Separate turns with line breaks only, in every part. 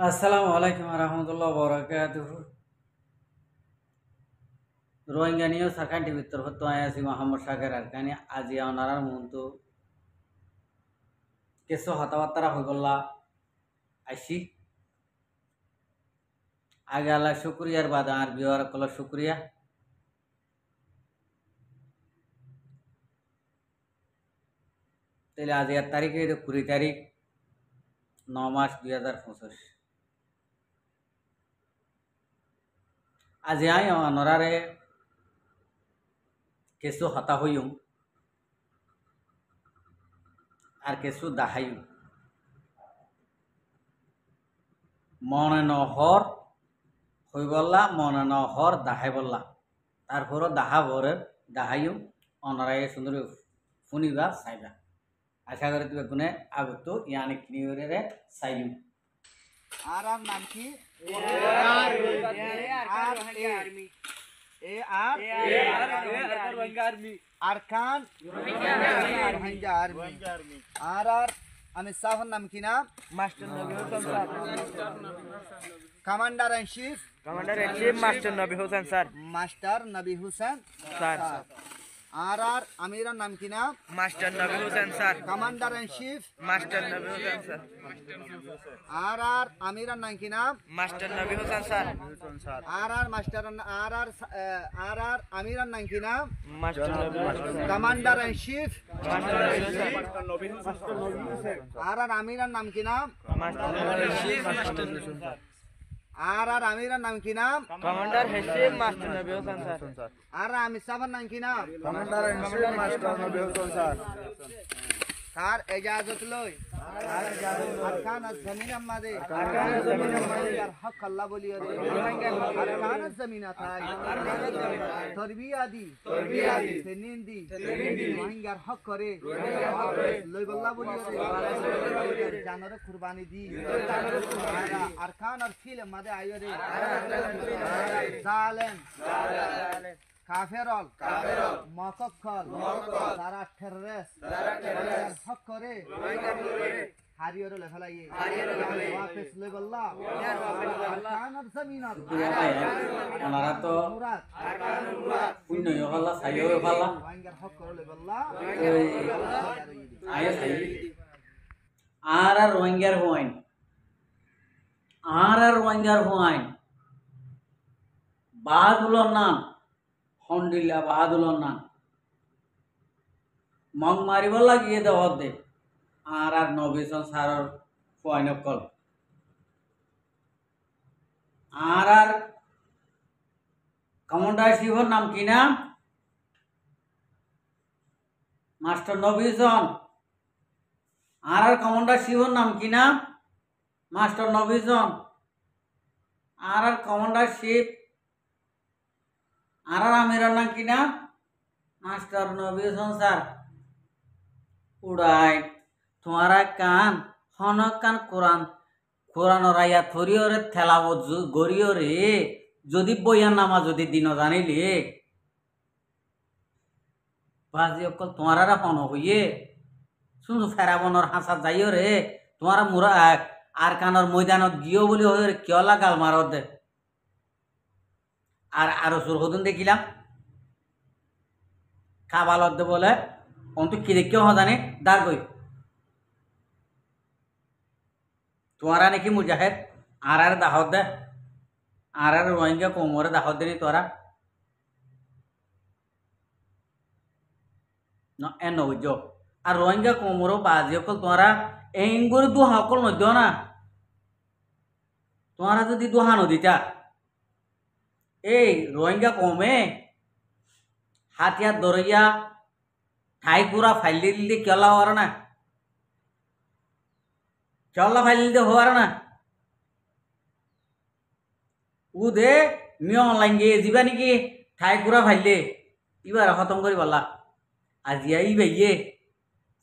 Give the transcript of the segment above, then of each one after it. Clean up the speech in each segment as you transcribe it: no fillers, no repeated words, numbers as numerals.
আসসালামু আলাইকুম রহমতুল্লাহ বরকাতুহ রোহিঙ্গা নিয়ে সরকার ভিতর হতো আয়াসি মোহাম্মদ সাগর আরকানি আজি অনারার মন্তু কিছু হতাবার্তা হয়ে গল্লা আইসি আগে আল্লাহ শুক্রিয়ার বাদ আর বিহার কল শুক্রিয়া তাহলে আজ এর তারিখে 20 তারিখ 9 মাস 2025 আজি আই অনারারে কিছু হতা হইম আর কিছু দাহাইম মনে নহর হই বললা মনে নহর দাহাই বললা তারপরও দাহাবরের দাহাইম অনারায় সুন্দর শুনিবা চাইবা আশা করি তুমি কোনে আগত ইয়ানি কিনিরে চাইম
আর নাম কি আরকান রোহিঙ্গা আর্মি আর আমি সাহর নাম কি না মাস্টার নবী Hossain sir commander in chief master নবী হোসেন স্যার আর আমিরের নাম কি না
মাস্টার নবী Hossain sir
commander in chief
master নবী হোসেন স্যার
আর আমিরের নাম কি না
মাস্টার নবী হোসেন স্যার
মাস্টার আর আমিরের নাম কি না
মাস্টার নবী
কমান্ডার ইন চিফ
মাস্টার নবী
আর আমিরের নাম কি না
মাস্টার নবী
আর আমিরের নাম কি না
কমান্ডার হেসিম মাস্টার নবী হোসেন স্যার
আর আমি সাবার নাম কি না
কমান্ডার হেসিম মাস্টার নবী হোসেন স্যার
তার এজাজত লই আরকান জমিন আমাদে আর হক আল্লাহ বলিয়ে রে আরকান জমিন আতাই তরবিয়া দি সেনিন দি রোহিঙ্গার হক করে লই বল্লাহ বলিয়ে রে জানরে কুরবানি দি আরকান আর ফিল আমাদে আইও রে জালেম কাফেরল মকক্কল তারা টেররিস্ট হক করে হারিয়র লেফালাইয়ে ওয়াফিস লেবল্লাহ আরকানার জমিনাত
ওনারা তো শূন্য হল্লা চাইও হল্লা
ওয়াঙ্গার হক করে লেবল্লাহ
আয়া চাই আর রোহিঙ্গার হুয়াইন বাহাদুলর নাম হন্ডিল্লা বাহাদুলর নাম মং মারিব লাগিয়ে দেওয়া দে আর নবীজন সারর ফয়নকল আর কমান্ডার শিবর নাম কি না মাস্টার নবীজন আর কমান্ডার শিবর নাম কি না মাস্টার নবীজন আর কমান্ডার শিব আর আমিরের নাম কি না মাস্টার নবীজন স্যার উড়াই তোমারা কান হনক কান কোরআন রাইয়া থরিয়রে ঠেলাব গরিয়রে যদি বইয়ার নামা যদি দিন জানিলি বাজি অকল তোমারা হন হইয়ে শুধু ফেরাবনর হাসা যাইও রে তোমারা মুরা আর কানর ময়দানত গিয়েও বলি হয়ে কিয় লাগাল মারত দে আর আরো সুর হতুন দেখিলাম খাবালত দে বলে অন্ত কি কেউ জানে দাঁড় কই তোমারা নাকি মুজাহেদ আর দাহত দে আর রোহিঙ্গা কোমরে দাহত দেনি তোরা এন নবুজ আর রোহিঙ্গা কোমরও বাজি অকল তোরা এঙ্গুরি দুহা অকল নদ্য না তোরা যদি দুহা নদীটা এই রোহিঙ্গা কমে হাতিয়ার দরইয়া ঠাই পুরা ফাইলি দিলে কেলা হওয়ার না কেলা ফাইলি দিতে হওয়ার না উ দে মিয় অনলাইন গিয়ে যাবা নাকি ঠাই পুরা ফাইলে এবার খতম করি বললা আজি আই ভাইয়ে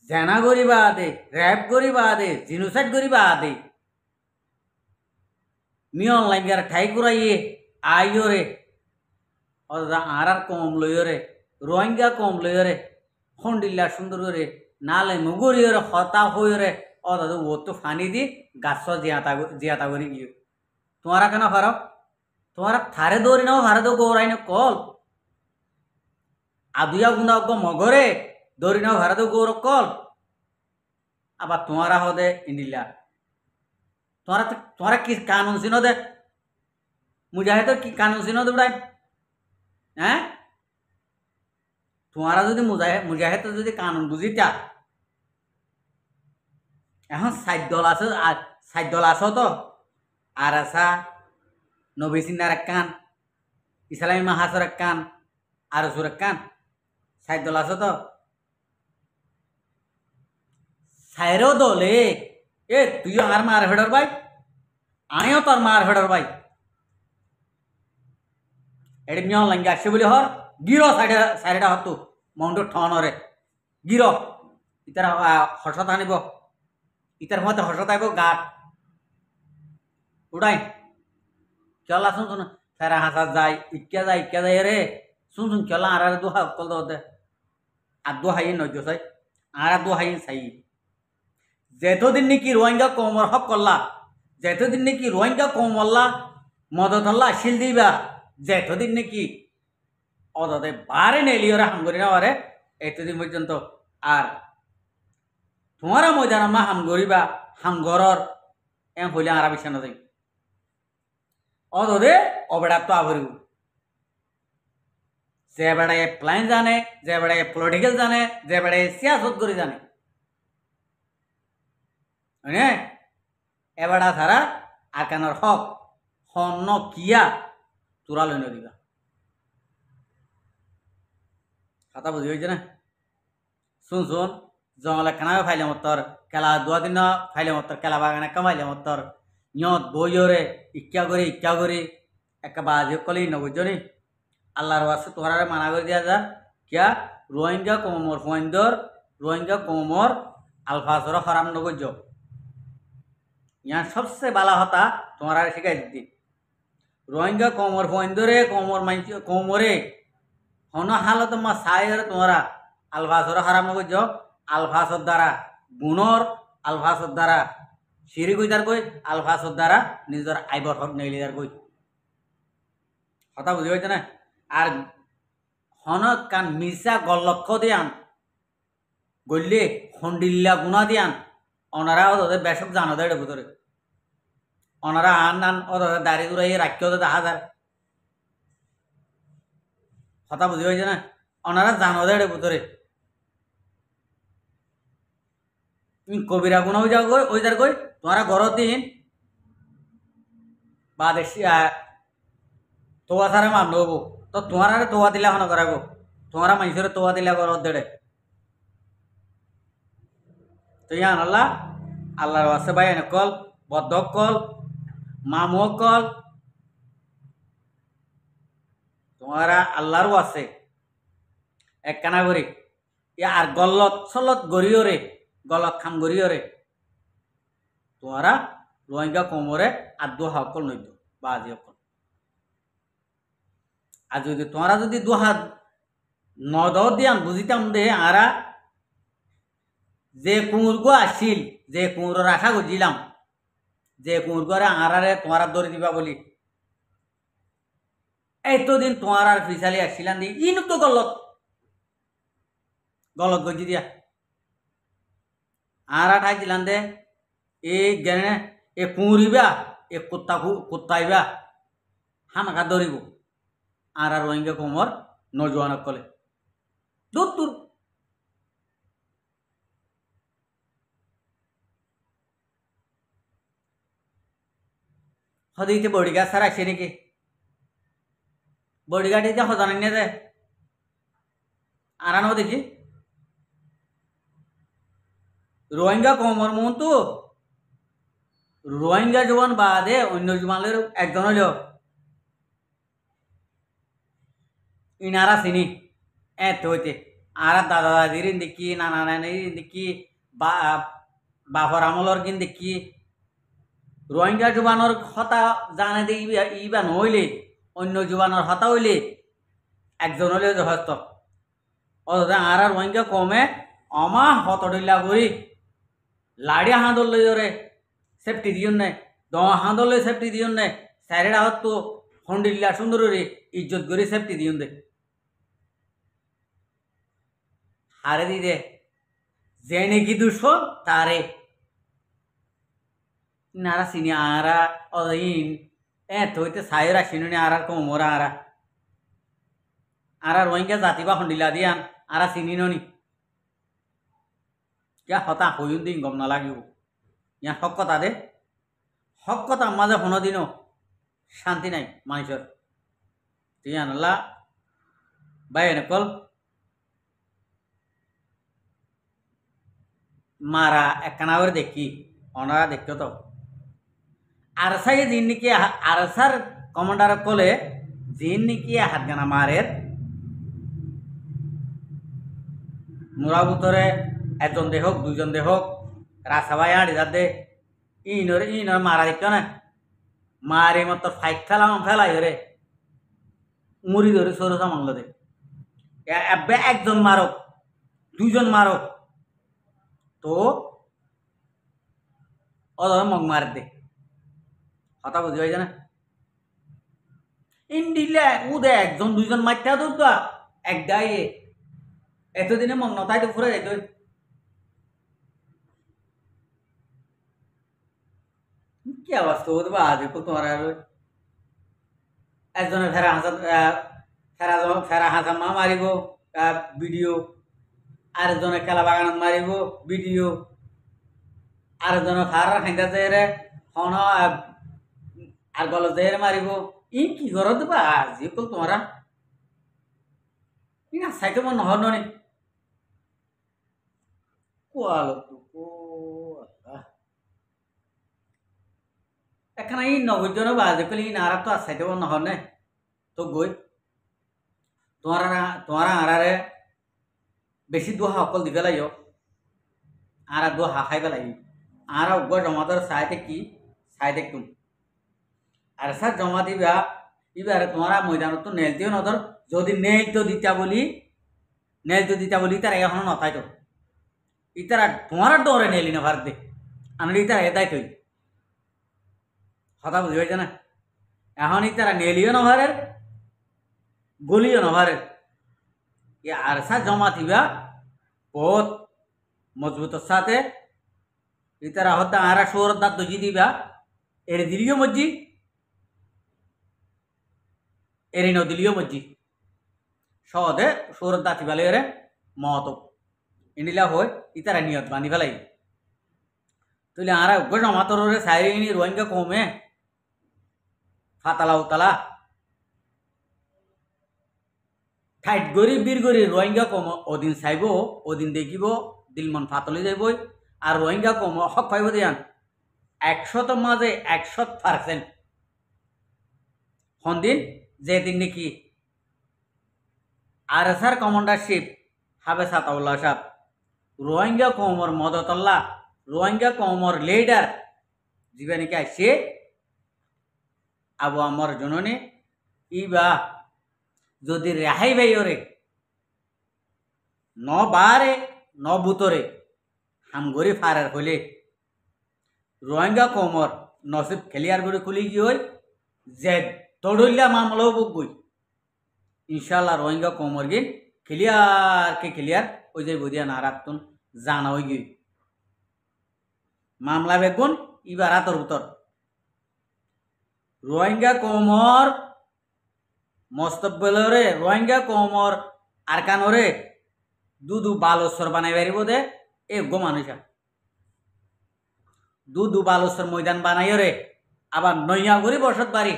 জেনা করিবা দে র্যাপ করিবা দে জিনোসাইড করিবা দে মিয় অনলাইন গিয়ে ঠাই কুরাইয়ে আইও রে আর কম লইও রে রোহিঙ্গা কম লইও রে হন্ডিল্লা সুন্দর করে নালে মুগুরিও রে হতা হইও রে ও দাদু ও তো ফানি দি গাছ জিয়াতা করি গিয়ে তোমারা কেন পারো তোমারা থারে দৌড়ি নাও ভারে দৌ গৌরাই না কল আদুয়া গুন্দা অজ্ঞ মগরে দৌড়ি নাও ভারে দৌ গৌর কল আবার তোমারা হদে ইন্ডিলা তোমারা কি কানুন চিনো দে মুজাহিদ কি কানুন চিনো দৌড়াই হ্যাঁ তোমারা যদি মুজাহিদ যদি কানুন বুঝিতা এখন সাইড দল আছো তো আর আসা নবী সিন্নার একখান ইসলামী মাহাসর একখান আর সুর একখান সাইড দল আছো তো সাইরো দলে এ তুইও আর মার ফেডর ভাই আমিও তোর মার ফেডর ভাই এটি মিয়ন লাঙ্গি আসছে বলি হর গিরো সাইডটা হতো মন্ডর ঠনরে গিরো ইতার হর্ষত আনিব ইতার মধ্যে হর্ষত আইব গাট উড়াই চলা শুন শুন ফেরা হাসা যায় ইক্কা যায় রে শুন চলা আর দুহা কল দে আর দুহাই নজ্য সাই আর দুহাই সাই যেতদিন নাকি রোহিঙ্গা কমর হক করলা যেতদিন নাকি রোহিঙ্গা কমল্লা মদতল্লা শিল দিবা যেতদিন নাকি অদতে বারে নেলিওরা হামগরি না বারে এতদিন পর্যন্ত আর তোমারা ময়দান মা হামগরিবা হামগরর এম হইলে আরা বিছান যাই অদে অবেড়া তো আভরিব যে বেড়ায় প্ল্যান জানে যে বেড়ায় পলিটিক্যাল জানে যে বেড়ায় সিয়াসত করে জানে হ্যাঁ এবেড়া ছাড়া আকানোর হক হন্য কিয়া তোরা লইন দিবা কথা বুঝি হয়েছে না শুন জঙ্গলে খানাবে ফাইলে মতর খেলা দুয়া দিন ফাইলে মতর খেলা বাগানে কামাইলে মতর ইয়ত বইরে ইচ্ছা করি একটা বাজি কলি নবজনী আল্লাহর ওয়াসে তোরারে মানা করে দিয়া যা কিয়া রোহিঙ্গা কমর ফয়েন্দর রোহিঙ্গা কমর আলফাসর হারাম নগজ ইয়ার সবচেয়ে বালা হতা তোমরা শিখাই দিতি রোহিঙ্গা কমর ফয়েন্দরে কমরে হন হালত মা সাইরে তোমরা আলফাসর হারাম নগজ আলফাসর দ্বারা গুণর আলফাসর দ্বারা সিঁড়ি কইতার কই আলফাসর দ্বারা নিজের আইবর হক নেইলিদার কই কথা বুঝি হয়েছে না আর হন কান মির্সা গল্লক্ষ দিয়ান গল্লে হন্ডিল্লা গুণা দিয়ান ওনারা ওদের বেশক জানো দেয় ভিতরে ওনারা আন ওদের দাঁড়িয়ে দূরাই রাখিও দেখা যায় কথা বুঝি হয়েছে না ওনারা জানো দেয় ভিতরে কবিরা গুণা হয়ে যাও গই ওই যার গই তোমারা ঘর দিন বা দেখছি তোয়া সারে মান হবো তো তোমার তোয়া দিলা হন করাবো তোমারা মানুষের তোয়া দিলা ঘর দেড়ে তো ইয়ান আল্লাহর আছে ভাই এনে কল বদ্ধ কল মামু কল তোমারা আল্লাহরও আছে এক কানা করি ইয়া আর গলত চলত গড়িও রে গলত খাম গড়িও রে তোমারা রোহিঙ্গা কোমরে আর দোহা অকল নইত বা আজি অকল আর যদি তোমরা যদি দোহা নদ দিয়ান বুঝিতাম দে আরা যে কুমুরগো আসিল যে কুমুরের আশা করছিলাম যে কুমুরগরে আরারে তোমারা দৌড়ে দিবা বলি এতদিন তোমার আর ফিসালি আসছিলাম দি ইনু তো গলত গজি দিয়া আরা ঠাই দিলাম দে এই গেনে এ কুমুরিবা এ কুত্তাইবা হামাকা দৌড়িব আর রোহিঙ্গা কোমর নজওয়ানক কলে দূর দূর হদিতে বডিগার্ড স্যার আসে নাকি বডিগার্ড দিতে হজান দে আরানো দেখি রোহিঙ্গা কোমর মন তো রোহিঙ্গা জওয়ান বাদে অন্য জওয়ানের একজন হইল ইনারা চিনি এত হইতে আর দাদা দাদির দেখি নানা নানির দেখি বাপর আমলর কিন দেখি রোহিঙ্গা জুবানোর হতা জানে দে ইবা নহইলে অন্য জুবানোর হতা হইলে একজন হলে যথেষ্ট অথচ আর রোহিঙ্গা কমে অমা হতডিল্লা করি লাড়ি হাঁদল লই ওরে সেফটি দিও নাই দমা হাঁদল লই সেফটি দিও নাই স্যারের আহত তো হন্ডিল্লা সুন্দর রে ইজ্জত করে সেফটি দিও দে হারে দি দে যে নাকি দুশ্মন তারে নারা সিনি আরা অদিন হইতে সাইরা সিনুনি আরার কোমরা আরা রোহিঙ্গা জাতি বা হন্ডিলা দিয়ান আরা চিনি ননি ইয়া হতা হইন দিন গম নালাগিব ইয়া হক কথা দে হক কথা মাঝে হনো দিনও শান্তি নাই মানুষের তুই আনলা বাই নকল মারা একখানা করে দেখি ওনারা দেখতো তো আরসাই জিন নাকি আরসার কমান্ডার কলে জিন নাকি হাত গানা মারের মোরা ভিতরে একজন দেহক দুইজন দেহক রাসাবাই আড়ি দে ইনর মারা দেখছ না মারি মত ফাইট ফেলাই রে মুড়ি ধরে সরু সামাংল দে একজন মারক দুইজন মারক তো অধর মগ মার দে কথা বুঝি হয়েছে না ইন্ডিলে উদে একজন দুইজন মারতে তো একদাই এতদিনে মগ নতাই তো ফুরে যাইত কি অবস্থা হতে বা আজ তোমার একজনে ফেরা হাসা মা মারিব ভিডিও আরেকজনে খেলা বাগান মারিব ভিডিও আরেকজনে ফার খাইতে যায় হন আর গল যায় মারিব ই কি ঘর দেবা আজি কল তোমারা না সাইকে মন নহর নি কোয়াল এখানে ই নগরজন বাজে কলি ই নারা তো সাইতে মন নহর নে তো গই তোমারা আরারে বেশি দোহা অকল দি পেলাইও আর দোহা খাই পেলাই আর উগ্র জমাদার সাইতে কি সাইতে তুম আর স্যার জমা দিবা এবারে তোমারা ময়দানত তো নেলতেও নধর যদি নেল তো দিতা বলি তারা এখনো নথাই তো ইতারা তোমার ডরে নেলি না ভারত দে আমি ইতারা এদাই তৈ কথা বুঝি পাইছে না এখন ইতারা নেলিও নভারের গলিও নভারের এ আর স্যার জমা দিবা বহুত মজবুতর সাথে ইতারা হত্যা আরা সৌরত দাঁত দজি দিবা এর দিলিও মজ্জি এরি নদিলিও মজ্জি সহদে সৌরত দাঁতি বেলে এরে মহত ইন্ডিলা হয় ইতারা নিয়ত বানি ফেলাই তুলে আরা উগ্র জমাতর সাইনি রোহিঙ্গা কমে ফাতালা উতালা ঠাইট গরি বীর গরি রোহিঙ্গা কম ওদিন চাইব ওদিন দেখিব দিল মন ফাতলি যাইবই আর রোহিঙ্গা কম হক পাইব দিয়ান 100 মাঝে 100% হন্দিন যেদিন নাকি আরসার কমান্ডারশিপ হাবে সাতাউল্লাহ সাহেব রোহিঙ্গা কমর মদতল্লাহ রোহিঙ্গা কমর লিডার যিবা নাকি আসছে আবু আমার জননী ইবা যদি রেহাই ভাইরে ন বারে ন বুতরে হামগরি ফারার হলে রোহিঙ্গা কমর নসিব খেলিয়ার করে খুলি কি হয় যে তড়লিয়া মামলাও বকবই ইনশাল্লাহ রোহিঙ্গা কমর গিন ক্লিয়ার ওই যে বদিয়া না রাখতুন জানা হয়ে গিয়ে মামলা বেগুন ইবার হাতর উত্তর রোহিঙ্গা কমর মস্তব্বলরে রোহিঙ্গা কমর আর কানরে দুদু বালস্বর বানাই পারিব দে এ গো মানুষা দুদু বালস্বর ময়দান বানাই রে আবার নইয়া করি বসত বাড়ি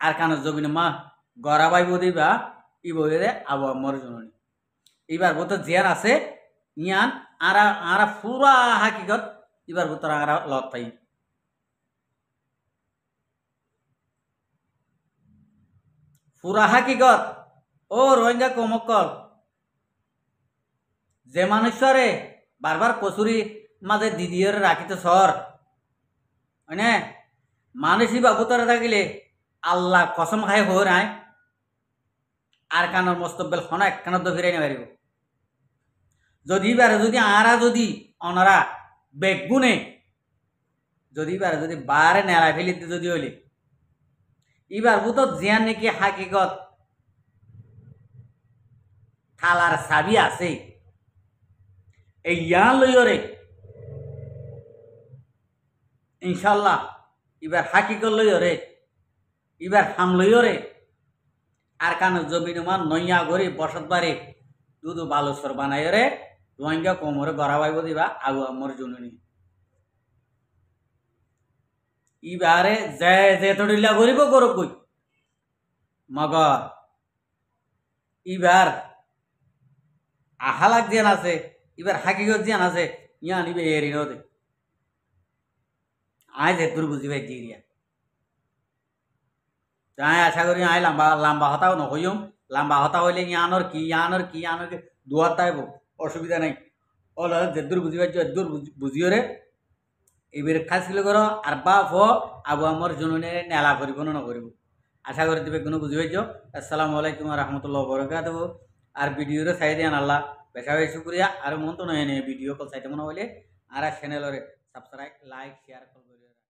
আর কানের জমিনে মা গড়া বাইব দিবা ই বলে দে আবু আমার জননী এবার বোতর জিয়ার আছে ইয়ান আরা পুরা হাকিগত এবার বোতর আরা লত পাই পুরা হাকিগত ও রোহিঙ্গা কমকল যে মানুষরে বারবার কচুরি মাঝে দিদির রাখিত সর হয়নে মানুষই বাবুতরে থাকিলে আল্লাহ কসম খাই হো নাই আর কানোর মস্তব্বেল হনা একখানা তো ফিরাই না পারিব যদি বারে যদি আরা যদি অনারা বেগুনে যদি পারে যদি বারে নেড়াই ফেলিতে যদি হইলে এবার বুতো জিয়ান নাকি হাকিকত থালার চাবি আছে এই ইয়ান লইরে ইনশাল্লাহ এবার হাকিকত লইরে এবার হাম লইরে আর কান জমিনুমান নইয়া গরি বসত বাড়ি দুধু বালুসর বানাইরে রোহিঙ্গা কোমরে গড়াবাইব দিবা আবু আমর জননী ইবারে যে যে তড়িলা করিব করব কই মগর ইবার আহালাক জিয়ান আছে এবার হাকিকত জিয়ান আছে ইয়া নিবে এরি নদে আয় যে তোর বুঝিবে জিরিয়া তাই আশা করি আয় লম্বা লম্বা হতাও নহইম লম্বা হতা হইলে ইয়ানোর কি দুয়ার তাইব অসুবিধা নাই অল যে দূর বুঝিবে দূর বুঝিও রে এবার খাসিল করো আর বাপ আবু আমার জননে নেলা করিব না নকরিব আশা করি দিবে কোনো বুঝি পাইছ আসসালামু আলাইকুম রহমতুল্লাহ বরকাত আর ভিডিওরে চাই দিয়ান আল্লাহ বেশা বেশি শুক্রিয়া আর মন তো নয় ভিডিও কল চাইতে মনে হইলে আর চ্যানেলরে সাবস্ক্রাইব লাইক শেয়ার